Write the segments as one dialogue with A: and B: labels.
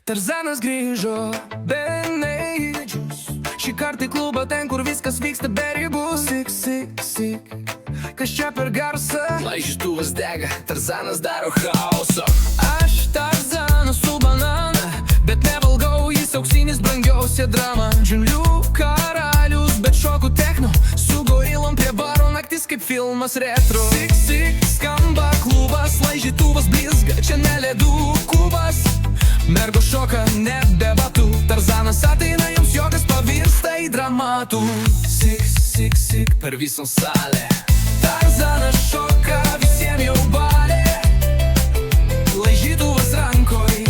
A: Tarzanas grįžo be neidžius. Šį kartą į klubą ten, kur viskas vyksta be ribų. Sik, sik, sik, kas čia per garsą?
B: Laižytuvas dega, Tarzanas daro chaosą.
A: Aš Tarzanas su banana, bet nevalgau, jis auksinis brangiausia drama. Džiunglių karalius, bet šokų techno, su gorilom prie baro, naktis kaip filmas retro. Sik, sik, skamba klubas, laižytuvas blizga, čia ne ledų kubas. Mergo šoka, nebe batų, Tarzanas ateina, jums jogas pavirsta į dramatų.
B: Sik, sik, sik per visą salę.
A: Tarzanas šoka, visiem jau balė. Laižytuvas rankoj,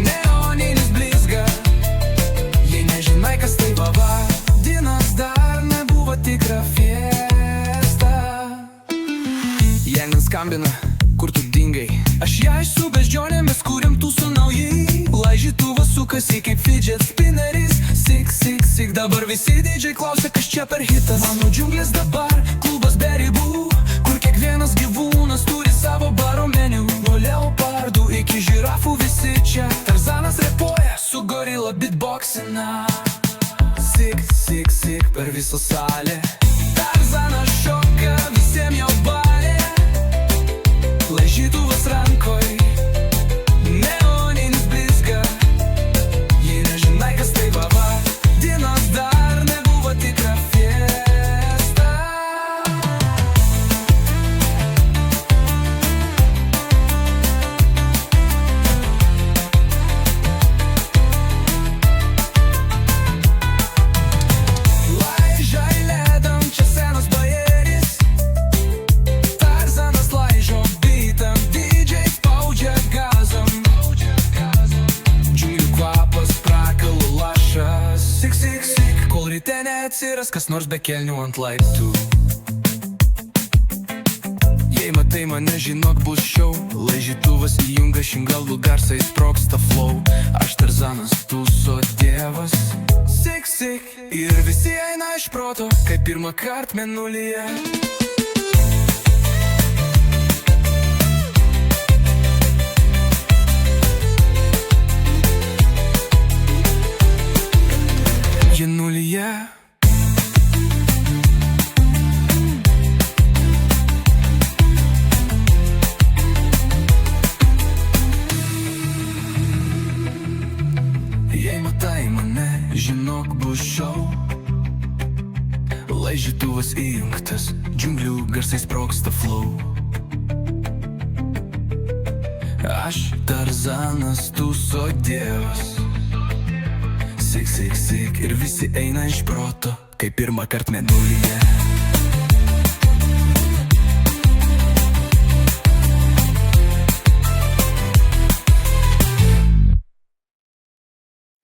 A: neoninis blizga. Jei nežinai, kas tai pavadinas, dar nebuvo tikra fiesta. Jei man skambina, kur tu dingai? Aš ją su beždžionėmis kuriam tūsų naujai. Laižytuvas sukasi kaip fidget spinneris. Sik, sik, sik, dabar visi didžiai klausia, kas čia per hitas. Mano džiunglės dabar, klubas be ribų, kur kiekvienas gyvūnas turi savo baro meniu. Nuo leopardų iki žirafų visi čia. Tarzanas repuoja, su gorila beatboxina. Sik, sik, sik per visą salę. Tarzanas šoka, visiem jau balė. Laižytuvas rankoj, neoninis blizga. Jei nežinai, kas tai pavadinas, dar nebuvo tikra fiesta. Laižai ledam, čia senas bajeris. Tarzanas laižo bitam, didžiai spaudžia gazam. Džiunglių kvapas prakalo lašas. Sik, sik, sik, kol ryte neatsiras kas nors be kelnių ant laiptų. Jei matai mane, žinok, bus šou. Laižytuvas įjunga šingalų garsą, įsprogsta flow. Aš Tarzanas, tūso dievas. Sik, sik, ir visi eina iš proto, kaip pirmą kart mėnulyje. Nulyje. Jei matai mane, žinok, bus šou. Laižytuvas įjungtas, džiunglių garsai sprogsta flow. Aš Tarzanas, tūso dievas. Sik, sik, sik, ir visi eina iš proto, kaip pirmą kart mėnulyje.